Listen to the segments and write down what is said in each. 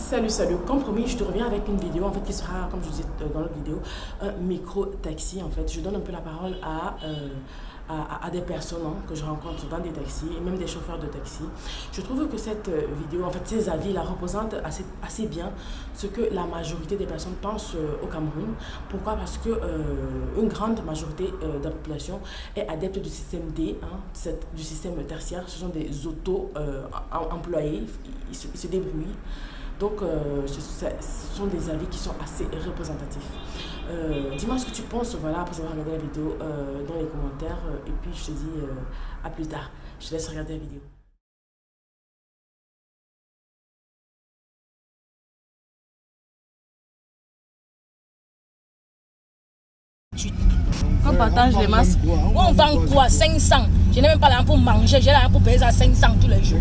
Salut, comme promis, je te reviens avec une vidéo en fait qui sera, comme je disais dans l'autre vidéo, un micro-taxi en fait. Je donne un peu la parole à des personnes que je rencontre dans des taxis et même des chauffeurs de taxi. Je trouve que cette vidéo, en fait, ces avis-là représentent assez bien ce que la majorité des personnes pensent au Cameroun. Pourquoi? Parce que une grande majorité de la population est adepte du système D, du système tertiaire. Ce sont des auto-employés, ils se débrouillent. Donc, ce sont des avis qui sont assez représentatifs. Dis-moi ce que tu penses, voilà, après avoir regardé la vidéo dans les commentaires. Et puis, je te dis à plus tard. Je te laisse regarder la vidéo. On partage les masques. On vend quoi? 500. Je n'ai même pas l'argent pour manger, j'ai l'argent pour payer ça 500 tous les jours.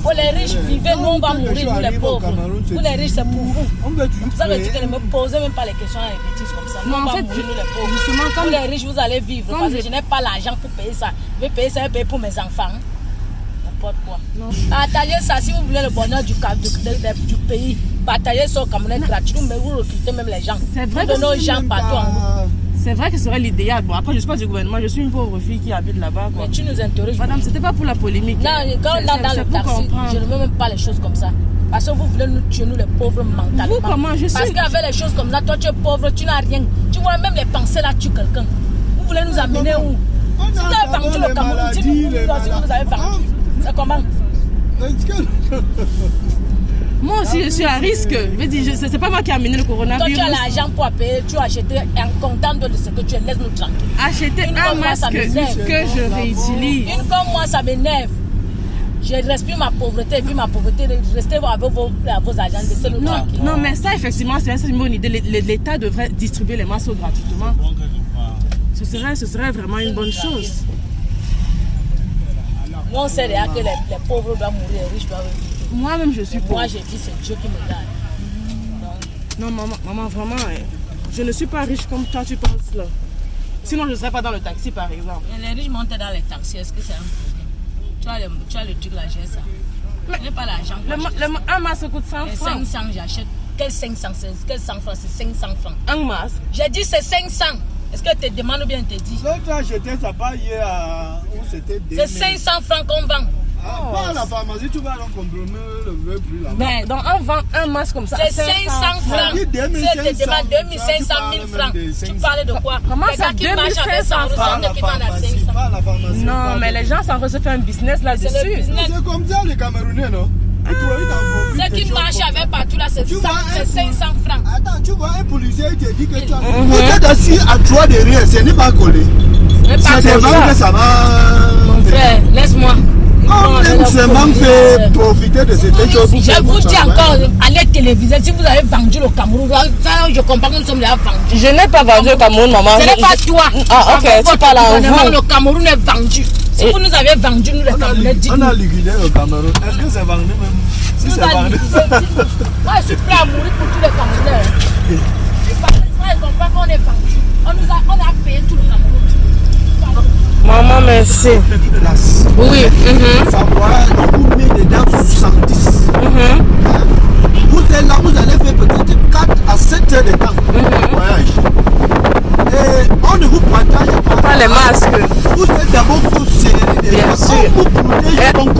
Pour les riches, vivez, nous on va mourir, nous les pauvres. Pour les riches, c'est pour vous. C'est pour ça que tu ne me posez même pas les questions à les bêtises comme ça. Nous on va mourir, nous les pauvres. Justement, pour les riches, vous allez vivre. Parce que je n'ai pas l'argent pour payer ça. Je vais payer ça, je vais payer pour mes enfants. N'importe quoi. Partagez ça si vous voulez le bonheur du pays. Partagez ça au Cameroun gratuit. Mais vous recrutez même les gens. C'est vrai que nos gens partout en haut. C'est vrai que ce serait l'idéal. Bon, après, je ne suis pas du gouvernement, je suis une pauvre fille qui habite là-bas. Mais tu nous interroges. Madame, c'était pas pour la polémique. Non, quand on est dans le taxi, je ne veux même pas les choses comme ça. Parce que vous voulez nous tuer, nous les pauvres mentalement. Vous, comment je suis... Parce qu'avec les choses comme ça, toi tu es pauvre, tu n'as rien. Tu vois, même les pensées là tuent quelqu'un. Vous voulez nous amener où? Si vous avez vendu le Cameroun, dites-nous si vous nous avez vendu. C'est comment? Moi aussi, je suis à risque. Je veux dire, c'est pas moi qui ai amené le coronavirus. Toi, tu as l'argent pour payer, tu as acheté un content de ce que tu es. Laisse-nous tranquille. Acheter un masque que je réutilise. Une comme moi, ça m'énerve. Je respire ma pauvreté, et puis ma pauvreté, restez avec vos agents, laissez-nous tranquille. Non, mais ça, effectivement, c'est une bonne idée. L'État devrait distribuer les masques gratuitement. Ce serait vraiment une bonne chose. Nous, on sait déjà que les pauvres doivent mourir, les riches doivent vivre. Moi-même, je suis pauvre. Moi, j'ai dit, c'est Dieu qui me donne. Non, maman, vraiment, je ne suis pas riche comme toi, tu penses là. Sinon, je ne serais pas dans le taxi, par exemple. Et les riches montent dans les taxis, est-ce que c'est un problème? Tu as le truc là, j'ai ça. Je n'ai pas l'argent. Un masque coûte 100 francs. 500, j'achète. Quel 500? Quel 100 francs? C'est 500 francs. Un masque? J'ai dit, c'est 500. Est-ce que tu te demandes ou bien tu te dis? L'autre a acheté ça pas hier où c'était. C'est 500 francs qu'on vend. Pas à la pharmacie, tu vas donc compromettre le vrai prix là. Mais donc on vend un masque comme ça. C'est 500 francs. Tu te demandes 2500 000 francs. Tu parles de quoi? Comment ça, 2500 francs? Non, mais les gens s'en reçoivent un business là-dessus. C'est comme ça les Camerounais, non? Ce qui marche avec partout là, c'est 500 francs. Attends, tu vois un policier qui te dit que tu as. Vous êtes assis à 3 derrière, ce n'est pas collé. C'est des ventes que ça va. Mon frère, laisse-moi. On aime seulement faire profiter de cette chose. Je vous dis encore, allez téléviser, si vous avez vendu le Cameroun, ça je comprends que nous sommes déjà vendus. Je n'ai pas vendu le Cameroun, maman. Ce n'est pas toi. Ah, ok, tu parles en vous. Le Cameroun est vendu. Si vous nous avez vendu, nous les Camerounais, on a liquidé le Cameroun. Est-ce que c'est vendu même? Si c'est vendu. Moi, je suis prêt à mourir pour tous les Camerounais. Je comprends qu'on est vendu. On a payé tout le Cameroun. Maman, merci. Oui. Ça va, vous mettez dedans 70. Vous êtes là, vous allez faire peut-être 4 à 7 heures de temps de voyage. Et on ne vous partage pas les masques. Vous êtes d'abord pour serrer. Bien sûr.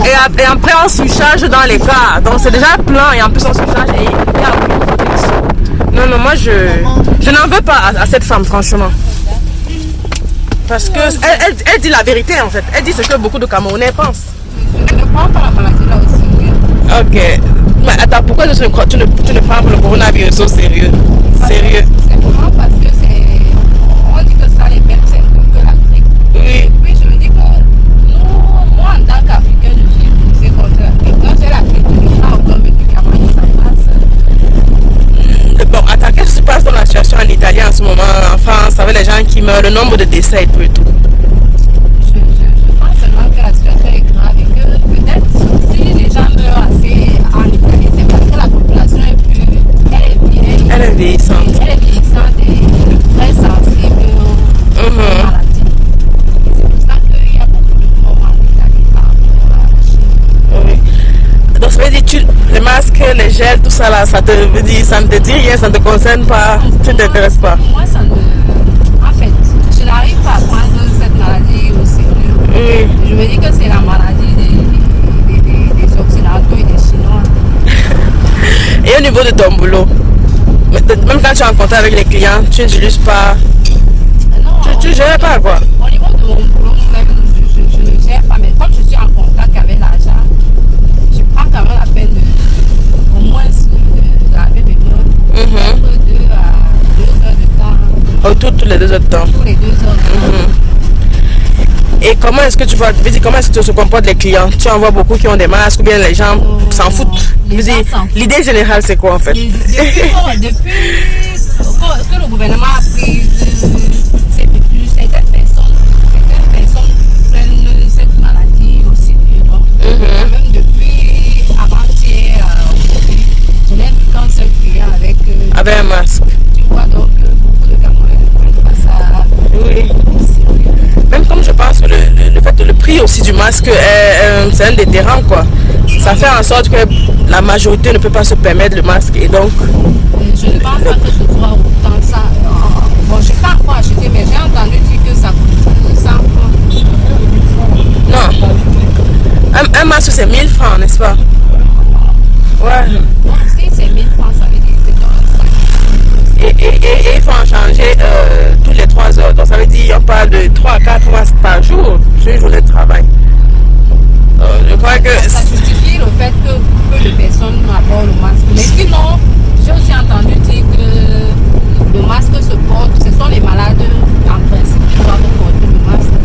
Et après, on surcharge dans les cars. Donc, c'est déjà plein. Et en plus, on surcharge. Et il y a beaucoup de protection. Non, moi, je n'en veux pas à cette femme, franchement. Parce que elle dit la vérité en fait. Elle dit ce que beaucoup de Camerounais pensent. Elle ne prend pas la maladie là aussi. Ok. Mais attends, pourquoi tu ne prends pas le coronavirus au sérieux? Sérieux? C'est vraiment parce que c'est. On dit que ça les personnes que l'Afrique. Oui. Puis je me dis que nous, moi en tant qu'Africain, je suis poussée contre l'Afrique. Quand c'est l'Afrique qui a encore vécu comment ça passe. Bon, attends, qu'est-ce qui se passe dans la situation en Italie en ce moment, en France, avec les gens qui meurent, le nombre de décès et tout et tout? Je pense seulement que la situation est grave et que peut-être si les gens meurent assez en Italie, c'est parce que la population est plus. Elle est vieillissante. Elle est vieillissante et très sensible aux maladies. C'est pour ça qu'il y a beaucoup de morts en Italie par rapport à la Chine. Oui. Donc ça veut dire que Les masques, les gels, tout ça là, ça ne te dit rien, ça ne te concerne pas, ça ne t'intéresse pas. Moi, ça ne... En fait, je n'arrive pas à prendre cette maladie au sérieux. Oui. Je me dis que c'est la maladie des Occidentaux et des Chinois. Et au niveau de ton boulot, même quand tu es en contact avec les clients, tu n'utilises pas... Non, Tu ne gères pas quoi? au niveau de mon boulot, même, je ne gère pas. Mais comme je suis en contact avec l'agent, je prends quand même la peine au moins de laver mes mains. Entre 2 à 2 heures de temps. Autour tous les 2 heures de temps. Tous les 2 heures de temps. Et comment est-ce que tu vois, comment est-ce que se comportent les clients? Tu en vois beaucoup qui ont des masques ou bien les gens s'en foutent? L'idée générale c'est quoi en fait? Depuis que le gouvernement a pris certaines personnes prennent cette maladie au sérieux. Même depuis avant-hier, je n'ai vu qu'un seul client avec un masque. Tu vois donc beaucoup de Camerounais ne prennent pas ça. Oui. Même comme je pense que le prix aussi du masque, c'est un déterrant quoi. Ça fait en sorte que la majorité ne peut pas se permettre le masque et donc... Je ne pense pas que ce soit autant ça. Bon, je n'ai pas encore acheté, mais j'ai entendu dire que ça coûte 100 francs. Non. Un masque c'est 1000 francs, n'est-ce pas? Ouais. Non, si c'est 1000 francs, ça veut dire que c'est dans le sac. Et il faut en changer tous les 3 heures. Donc ça veut dire qu'il n'y a pas de 3 à 4 masques par jour sur une journée de travail. Je crois que... Ça justifie le fait que peu de personnes abordent le masque. Mais sinon, j'ai aussi entendu dire que le masque se porte, ce sont les malades en principe qui doivent porter le masque.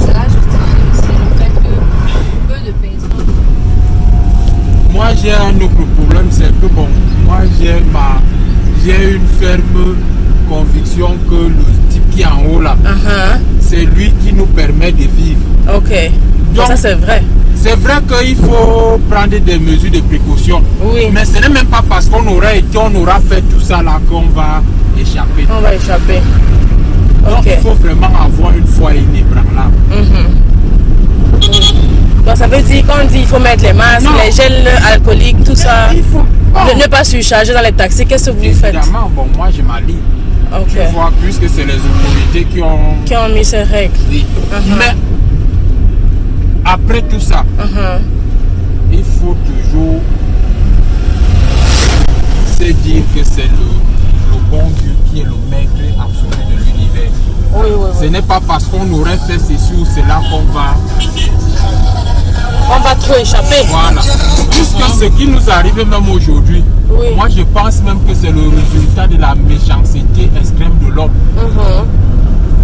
Cela justifie aussi le fait que peu de personnes... Moi j'ai un autre problème, c'est que bon, moi j'ai une ferme conviction que le type qui est en haut là, c'est lui qui nous permet de vivre. Ok. Donc, ça c'est vrai. C'est vrai qu'il faut prendre des mesures de précaution. Oui. Mais ce n'est même pas parce qu'on aura fait tout ça là qu'on va échapper. On va échapper. Donc il faut vraiment avoir une foi inébranlable. Donc ça veut dire qu'on dit il faut mettre les masques, les gels alcooliques, tout ça. Il faut ne pas surcharger dans les taxis. Qu'est-ce que vous faites? Évidemment, bon, moi je m'allie. Ok. Tu vois, puisque c'est les autorités qui ont mis ces règles. Oui. Mais après tout ça, il faut toujours se dire que c'est le bon Dieu qui est le maître absolu de l'univers. Oui, oui, oui. Ce n'est pas parce qu'on aurait fait ceci ou cela qu'on va... On va trop échapper. Voilà. Puisque ce qui nous arrive même aujourd'hui, moi je pense même que c'est le résultat de la méchanceté extrême de l'homme.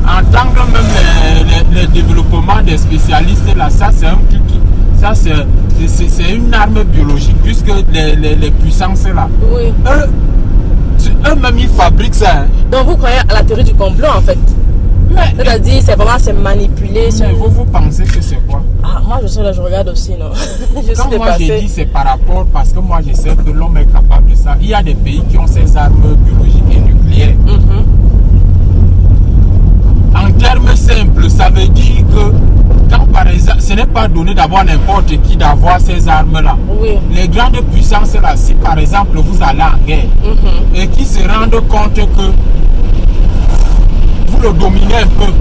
Entendre même les développements des spécialistes là, ça c'est un truc qui... Ça c'est une arme biologique puisque les puissances là, eux-mêmes ils fabriquent ça. Hein. Donc vous croyez à la théorie du complot en fait? C'est-à-dire c'est manipuler. Vous pensez que c'est quoi? Ah, moi je suis là, je regarde aussi, non? Quand moi j'ai dit c'est par rapport, parce que moi je sais que l'homme est capable de ça. Il y a des pays qui ont ces armes biologiques et nucléaires. En termes simples, ça veut dire que quand par exemple, ce n'est pas donné d'avoir n'importe qui d'avoir ces armes-là. Les grandes puissances là, si par exemple vous allez en guerre et qui se rendent compte que vous le dominez un peu,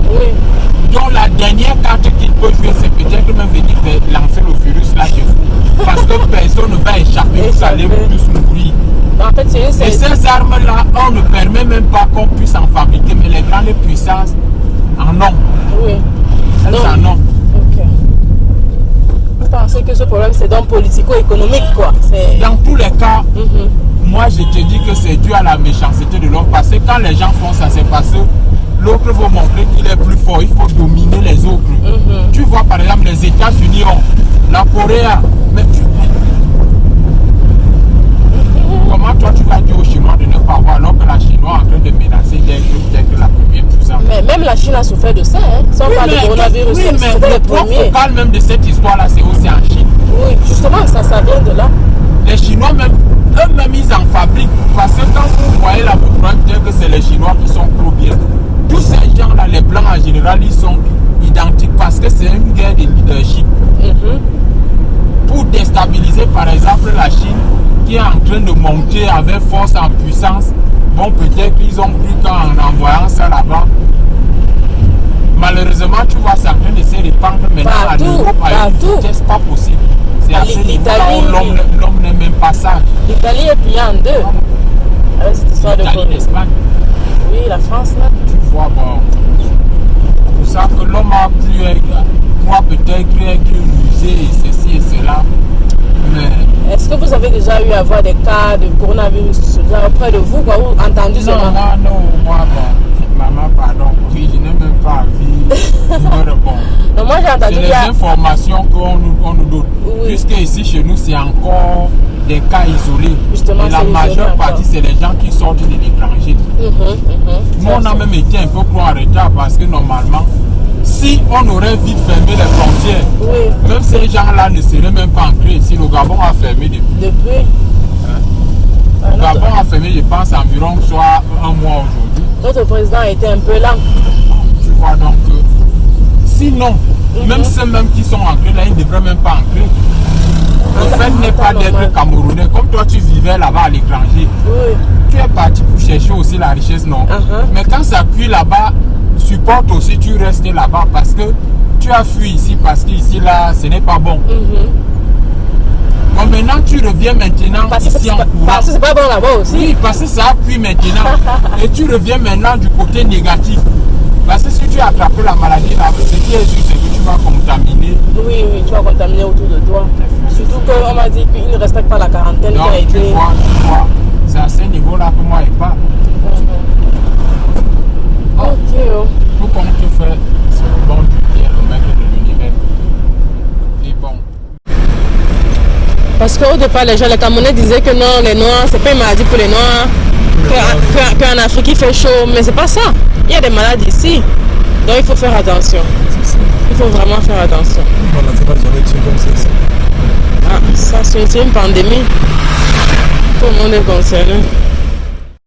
donc la dernière carte qu'il peut jouer, c'est peut-être même venir lancer le virus là chez vous. Parce que personne ne va échapper, vous allez tous mourir. En fait, et ces armes-là, on ne permet même pas qu'on puisse en fabriquer, mais les grandes puissances en ont. Elles en ont. Vous pensez que ce problème, c'est donc politico-économique, quoi? Dans tous les cas, moi je te dis que c'est dû à la méchanceté de l'homme. Parce que quand les gens font ça, c'est parce que l'autre veut montrer qu'il est plus fort. Il faut dominer les autres. Tu vois par exemple les États-Unis ont la Corée. Mais comment toi tu vas dire aux Chinois de ne pas avoir alors que la Chinois est en train de menacer des groupes tels que la Corée, tout ça. Mais même la Chine a souffert de ça, hein. Si on parle de coronavirus, mais le point focal même de cette histoire-là, c'est aussi en Chine. Oui, justement, ça vient de là. Les Chinois même, eux-mêmes ils en fabriquent. Parce que quand vous voyez là, vous croyez que c'est les Chinois qui sont trop bien. Tous ces gens-là, les Blancs en général, ils sont identiques parce que c'est une guerre de leadership. pour déstabiliser par exemple la Chine qui est en train de monter avec force en puissance. Bon, peut-être qu'ils ont cru qu'en envoyant ça là-bas, malheureusement, tu vois, c'est en train de se répandre maintenant en Europe à une vitesse pas possible. C'est à ce niveau-là où l'homme n'est même pas sage. L'Italie est pliée en deux. Avec cette histoire de L'Italie, l'Espagne. Oui, la France, là. Tu vois, bon, c'est pour ça que l'homme a cru, croit peut-être qu'il rusé et ceci et cela. Mais est-ce que vous avez déjà eu à voir des cas de coronavirus auprès de vous, quoi, ou entendu non, seulement? moi, bon, maman, pardon, oui, je n'ai même pas envie. Bon. Non, moi j'ai entendu. C'est les informations qu'on nous donne. Oui. Puisque ici, chez nous, c'est encore des cas isolés. Justement, et la majeure partie, c'est les gens qui sortent de l'étranger. Nous, on a même été un peu plus en retard parce que normalement, si on aurait vite fermé les frontières, oui, même ces gens-là ne seraient même pas ancrés. Si le Gabon a fermé depuis. Le Gabon a fermé, je pense, environ soit un mois aujourd'hui. Notre président a été un peu lent. Tu vois donc que sinon, même ceux-mêmes qui sont ancrés là, ils ne devraient même pas ancrer. Le fait n'est pas d'être Camerounais. Comme toi, tu vivais là-bas à l'étranger. Oui. Tu es parti pour chercher aussi la richesse, non? Mais quand ça cuit là-bas, supporte aussi, tu restes là-bas parce que tu as fui ici parce qu'ici là, ce n'est pas bon. Bon, maintenant tu reviens maintenant ici en courant. Parce que c'est pas bon là-bas aussi. Oui, parce que ça a pris maintenant. Et tu reviens maintenant du côté négatif. Parce que si tu as attrapé la maladie là, ce qui est sûr, c'est que tu vas contaminer. Oui, oui, tu vas contaminer autour de toi. Surtout qu'on m'a dit qu'il ne respecte pas la quarantaine Donc, qui a été. tu vois, c'est à ce niveau-là que moi et pas. Ok. Tout comme tu fais, c'est le bon du bien, le maître de l'univers. Et bon. Parce qu'au départ, les Camerounais disaient que non, les Noirs, c'est pas une maladie pour les Noirs. Qu'en Afrique, il fait chaud. Mais c'est pas ça. Il y a des maladies ici. Donc, il faut faire attention. Il faut vraiment faire attention. Ah, ça, c'est une pandémie. Tout le monde est concerné.